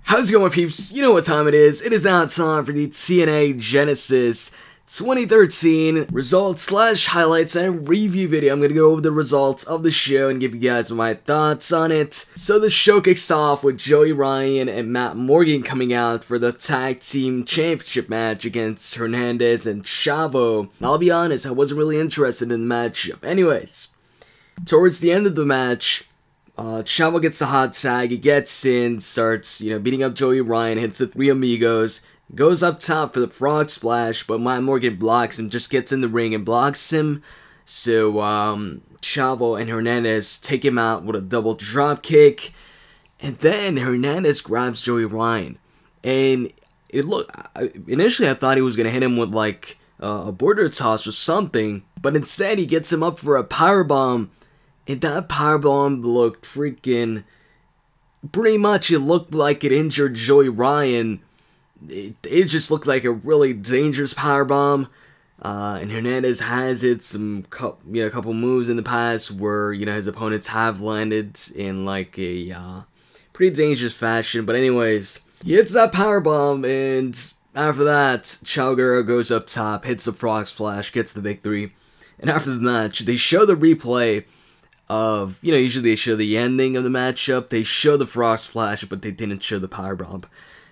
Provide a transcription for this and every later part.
How's it going, peeps? You know what time it is. It is now time for the TNA Genesis 2013 results / highlights and review video. I'm going to go over the results of the show and give you guys my thoughts on it. So the show kicks off with Joey Ryan and Matt Morgan coming out for the Tag Team Championship match against Hernandez and Chavo. And I'll be honest, I wasn't really interested in the matchup. Anyways, towards the end of the match, Chavo gets the hot tag, he gets in, starts, beating up Joey Ryan, hits the Three Amigos, goes up top for the frog splash, but Matt Morgan blocks him, just gets in the ring and blocks him. So, Chavo and Hernandez take him out with a double drop kick, and then Hernandez grabs Joey Ryan, and initially I thought he was going to hit him with like a border toss or something, but instead he gets him up for a powerbomb. And that powerbomb looked freaking, pretty much it looked like it injured Joey Ryan. It just looked like a really dangerous powerbomb. And Hernandez has hit a couple moves in the past where, his opponents have landed in like a pretty dangerous fashion. But anyways, he hits that powerbomb, and after that, Guerrero goes up top, hits the frog splash, gets the victory. And after the match, they show the replay of, usually they show the ending of the matchup, they show the frog splash, but they didn't show the powerbomb.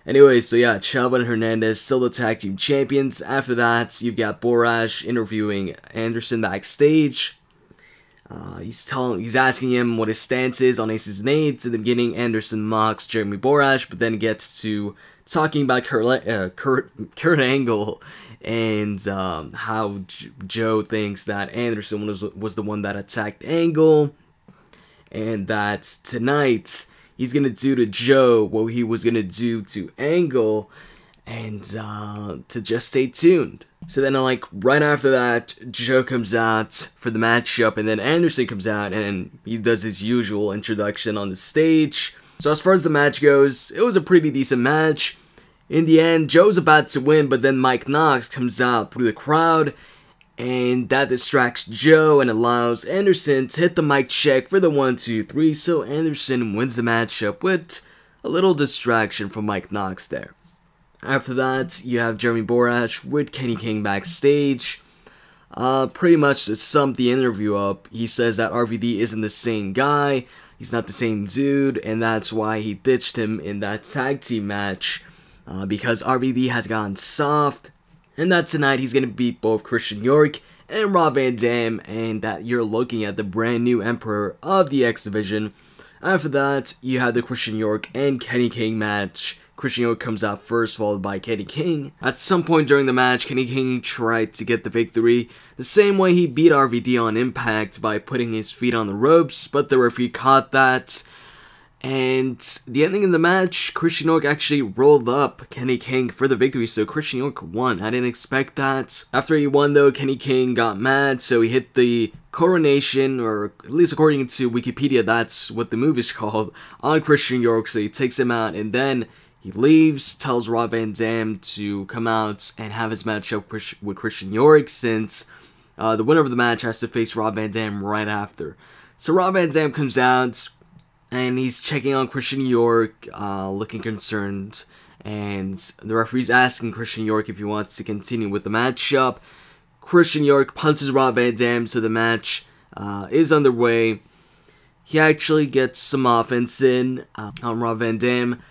Anyway, so yeah, Chavo and Hernandez still the tag team champions. After that, you've got Borash interviewing Anderson backstage. He's asking him what his stance is on Ace's nades. In the beginning, Anderson mocks Jeremy Borash, but then gets to talking about Kurt Angle and how Joe thinks that Anderson was the one that attacked Angle, and that tonight he's gonna do to Joe what he was gonna do to Angle, and to just stay tuned. So then, right after that, Joe comes out for the matchup, and then Anderson comes out, and he does his usual introduction on the stage. So as far as the match goes, it was a pretty decent match. In the end, Joe's about to win, but then Mike Knox comes out through the crowd, and that distracts Joe and allows Anderson to hit the mic check for the 1, 2, 3, so Anderson wins the matchup with a little distraction from Mike Knox there. After that, you have Jeremy Borash with Kenny King backstage. Pretty much to sum the interview up, he says that RVD isn't the same guy, he's not the same dude, and that's why he ditched him in that tag team match. Because RVD has gone soft, and that tonight he's going to beat both Christian York and Rob Van Dam, and that you're looking at the brand new Emperor of the X Division. After that, you have the Christian York and Kenny King match. Christian York comes out first, followed by Kenny King. At some point during the match, Kenny King tried to get the victory, the same way he beat RVD on Impact by putting his feet on the ropes, but the referee caught that. And the ending of the match, Christian York actually rolled up Kenny King for the victory, so Christian York won. I didn't expect that. After he won though, Kenny King got mad, so he hit the coronation, or at least according to Wikipedia, that's what the move is called, on Christian York, so he takes him out, and then he leaves, tells Rob Van Dam to come out and have his matchup with Christian York, since the winner of the match has to face Rob Van Dam right after. So Rob Van Dam comes out, and he's checking on Christian York, looking concerned, and the referee's asking Christian York if he wants to continue with the matchup. Christian York punches Rob Van Dam, so the match is underway. He actually gets some offense in on Rob Van Dam,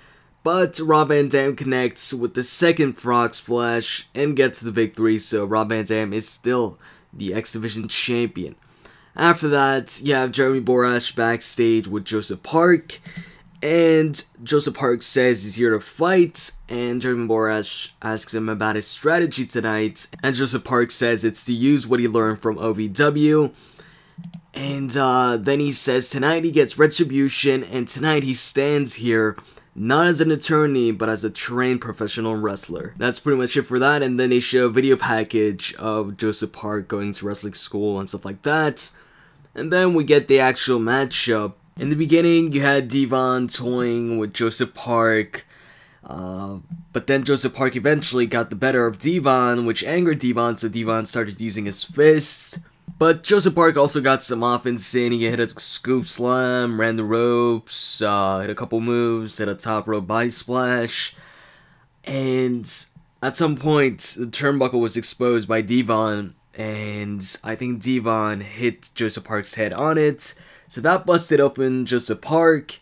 but Rob Van Dam connects with the second frog splash and gets the victory, so Rob Van Dam is still the X Division champion. After that, you have Jeremy Borash backstage with Joseph Park, and Joseph Park says he's here to fight, and Jeremy Borash asks him about his strategy tonight, and Joseph Park says it's to use what he learned from OVW, and then he says tonight he gets retribution, and tonight he stands here not as an attorney, but as a trained professional wrestler. That's pretty much it for that, and then they show a video package of Joseph Park going to wrestling school and stuff like that. And then we get the actual matchup. In the beginning, you had Devon toying with Joseph Park, but then Joseph Park eventually got the better of Devon, which angered Devon, so Devon started using his fists. But Joseph Park also got some offense in. He hit a scoop slam, ran the ropes, hit a couple moves, hit a top rope body splash. And at some point, the turnbuckle was exposed by Devon. And I think Devon hit Joseph Park's head on it. So that busted open Joseph Park.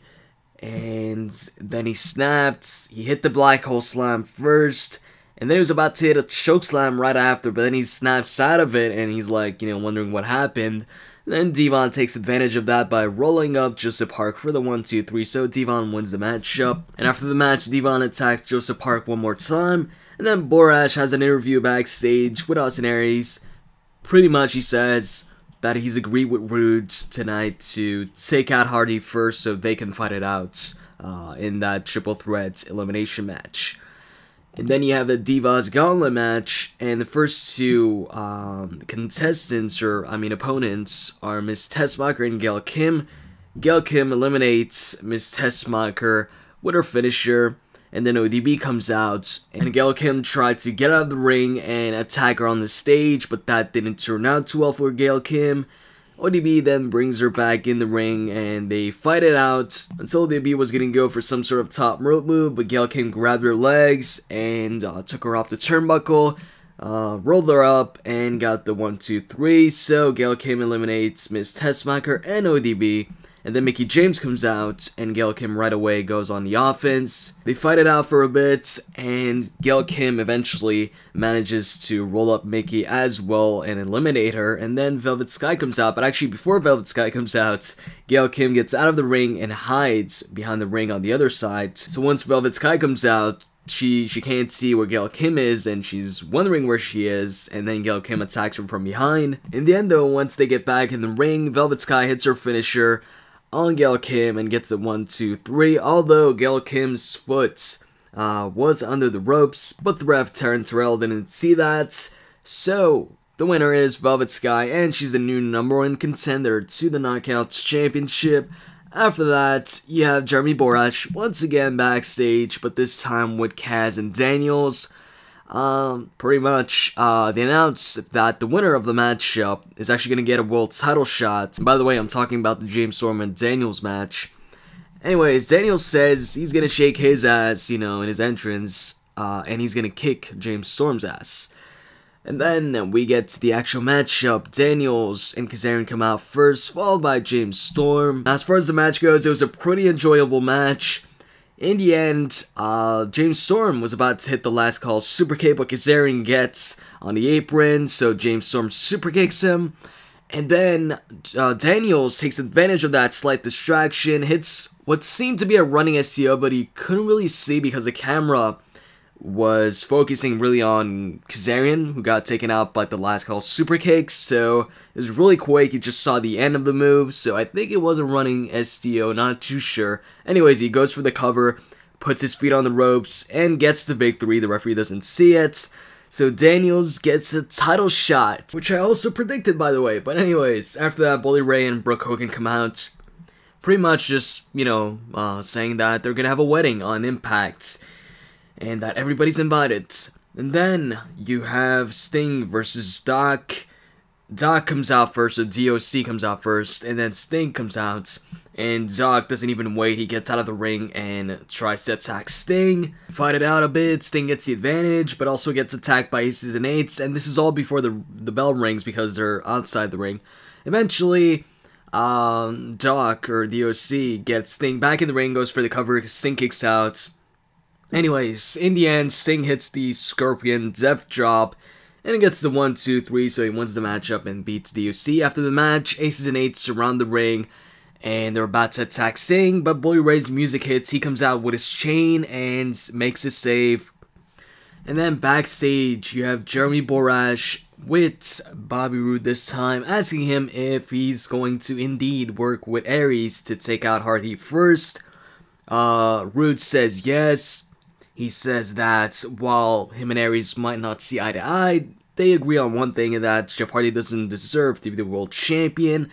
And then he snapped. He hit the black hole slam first. And then he was about to hit a choke slam right after, but then he snaps out of it, and he's like, wondering what happened. And then Devon takes advantage of that by rolling up Joseph Park for the 1-2-3, so Devon wins the matchup. And after the match, Devon attacks Joseph Park one more time, and then Borash has an interview backstage with Austin Aries. Pretty much he says that he's agreed with Roode tonight to take out Hardy first so they can fight it out in that triple threat elimination match. And then you have the Divas Gauntlet match, and the first two opponents are Miss Tessmacher and Gail Kim. Gail Kim eliminates Miss Tessmacher with her finisher, and then ODB comes out, and Gail Kim tried to get out of the ring and attack her on the stage, but that didn't turn out too well for Gail Kim. ODB then brings her back in the ring, and they fight it out until ODB was gonna go for some sort of top rope move, but Gail Kim grabbed her legs and took her off the turnbuckle, rolled her up, and got the 1-2-3. So Gail Kim eliminates Miss Tessmacher and ODB. And then Mickie James comes out, and Gail Kim right away goes on the offense. They fight it out for a bit, and Gail Kim eventually manages to roll up Mickie as well and eliminate her. And then Velvet Sky comes out, but actually before Velvet Sky comes out, Gail Kim gets out of the ring and hides behind the ring on the other side. So once Velvet Sky comes out, she can't see where Gail Kim is, and she's wondering where she is, and then Gail Kim attacks her from behind. In the end though, once they get back in the ring, Velvet Sky hits her finisher on Gail Kim and gets a 1-2-3, although Gail Kim's foot was under the ropes, but the ref Taryn Terrell didn't see that. So the winner is Velvet Sky, and she's the new #1 contender to the Knockouts Championship. After that, you have Jeremy Borash once again backstage, but this time with Kaz and Daniels. Pretty much, they announced that the winner of the matchup is actually going to get a world title shot. And by the way, I'm talking about the James Storm and Daniels match. Anyways, Daniels says he's going to shake his ass, in his entrance, and he's going to kick James Storm's ass. And then we get to the actual matchup. Daniels and Kazarian come out first, followed by James Storm. As far as the match goes, it was a pretty enjoyable match. In the end, James Storm was about to hit the last call super kick, but Kazarian gets on the apron, so James Storm super kicks him. And then Daniels takes advantage of that slight distraction, hits what seemed to be a running STO, but he couldn't really see because the camera was focusing really on Kazarian, who got taken out by the last call super kicks. So it was really quick. You just saw the end of the move, so I think it was a running STO, not too sure. Anyways, he goes for the cover, puts his feet on the ropes, and gets the victory. The referee doesn't see it, so Daniels gets a title shot, which I also predicted, by the way. But anyways, after that, Bully Ray and Brooke Hogan come out, pretty much just, saying that they're gonna have a wedding on Impact, and that everybody's invited. And then you have Sting versus Doc. Doc comes out first, so DOC comes out first, and then Sting comes out, and Doc doesn't even wait. He gets out of the ring and tries to attack Sting. Fight it out a bit. Sting gets the advantage, but also gets attacked by Aces and Eights, and this is all before the bell rings because they're outside the ring. Eventually, Doc, or DOC, gets Sting back in the ring, goes for the cover, Sting kicks out. Anyways, in the end, Sting hits the Scorpion Death Drop, and it gets the 1-2-3, so he wins the matchup and beats DOC. After the match, Aces and Eights surround the ring, and they're about to attack Sting, but Bully Ray's music hits. He comes out with his chain and makes a save. And then backstage, you have Jeremy Borash with Bobby Roode this time, asking him if he's going to indeed work with Aries to take out Hardy first. Roode says yes. He says that while him and Aries might not see eye to eye, they agree on one thing, and that Jeff Hardy doesn't deserve to be the world champion,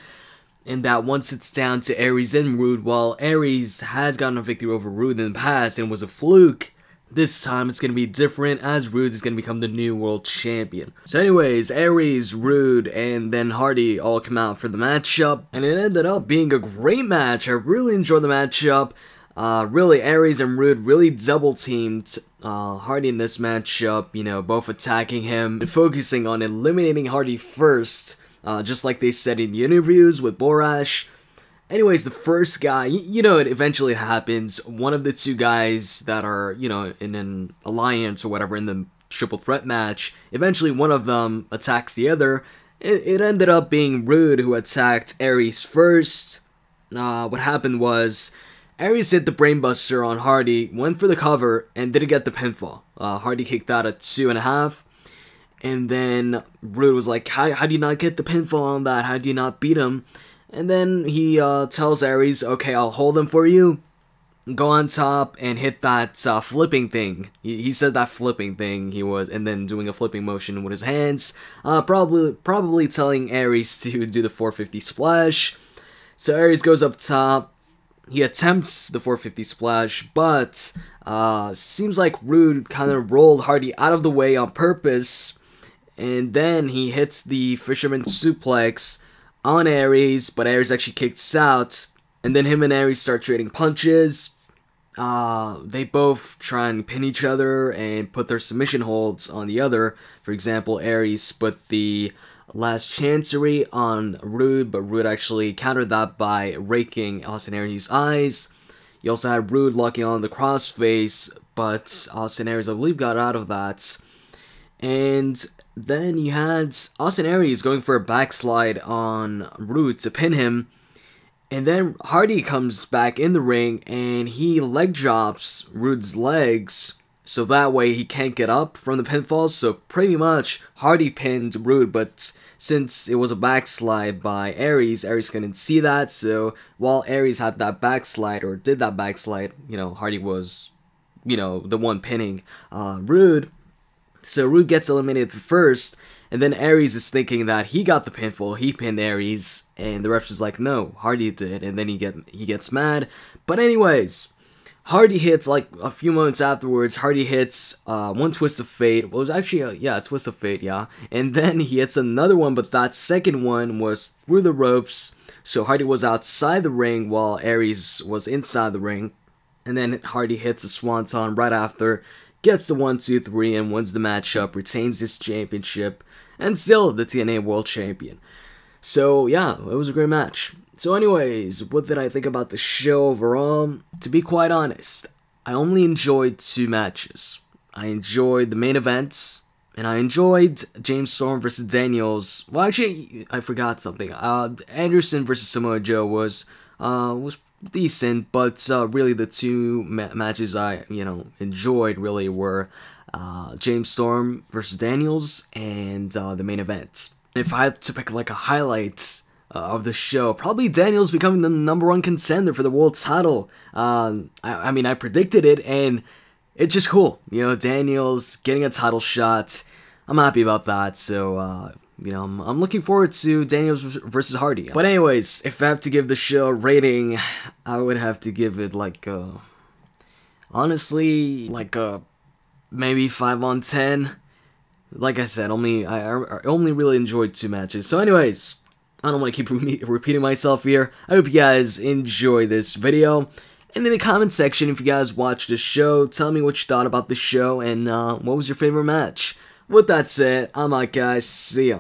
and that once it's down to Aries and Roode, while Aries has gotten a victory over Roode in the past and was a fluke, This time it's going to be different, as Roode is going to become the new world champion. So anyways, Aries, Roode, and then Hardy all come out for the matchup, and it ended up being a great match. I really enjoyed the matchup. Really, Aries and Roode really double-teamed Hardy in this matchup, you know, both attacking him and focusing on eliminating Hardy first, just like they said in the interviews with Borash. Anyways, the first guy, you know, it eventually happens. One of the two guys that are, you know, in an alliance or whatever in the triple threat match, eventually one of them attacks the other. It ended up being Roode who attacked Aries first. What happened was Aries hit the brainbuster on Hardy, went for the cover, and didn't get the pinfall. Hardy kicked out at 2.5. And then Roode was like, how do you not get the pinfall on that? How do you not beat him? And then he tells Aries, okay, I'll hold him for you. Go on top and hit that flipping thing. He said that flipping thing he was, and then doing a flipping motion with his hands. Probably telling Aries to do the 450 splash. So Aries goes up top. He attempts the 450 splash, but seems like Roode kind of rolled Hardy out of the way on purpose. And then he hits the fisherman suplex on Aries, but Aries actually kicks out, and then him and Aries start trading punches. They both try and pin each other and put their submission holds on the other. For example, Aries put the last chancery on Roode, but Roode actually countered that by raking Austin Aries' eyes. You also had Roode locking on the crossface, but Austin Aries, I believe, got out of that. And then you had Austin Aries going for a backslide on Roode to pin him. And then Hardy comes back in the ring and he leg drops Roode's legs. So that way he can't get up from the pinfall. So pretty much Hardy pinned Roode, but since it was a backslide by Aries, Aries couldn't see that. So while Aries had that backslide, or did that backslide, you know, Hardy was, you know, the one pinning Roode. So Roode gets eliminated first, and then Aries is thinking that he got the pinfall, he pinned Aries, and the ref is like, no, Hardy did, and then he gets mad. But anyways, Hardy hits, like, a few moments afterwards, Hardy hits one Twist of Fate. Well, it was actually, a Twist of Fate, yeah. And then he hits another one, but that second one was through the ropes, so Hardy was outside the ring while Aries was inside the ring. And then Hardy hits a swanton right after, gets the 1, 2, 3, and wins the matchup, retains his championship, and still the TNA World Champion. So yeah, it was a great match. So anyways, what did I think about the show overall? To be quite honest, I only enjoyed 2 matches. I enjoyed the main events, and I enjoyed James Storm versus Daniels. Well, actually, I forgot something. Anderson versus Samoa Joe was decent, but really the 2 matches I, you know, enjoyed really were James Storm versus Daniels and the main event. If I had to pick like a highlight of the show, probably Daniels becoming the #1 contender for the world title. I mean, I predicted it, and it's just cool. You know, Daniels getting a title shot. I'm happy about that. So, you know, I'm looking forward to Daniels versus Hardy. But anyways, if I have to give the show a rating, I would have to give it like honestly, like maybe 5 on 10. Like I said, I only really enjoyed 2 matches. So anyways, I don't want to keep repeating myself here. I hope you guys enjoy this video. And in the comment section, if you guys watched the show, tell me what you thought about the show and what was your favorite match. With that said, I'm out, guys. See ya.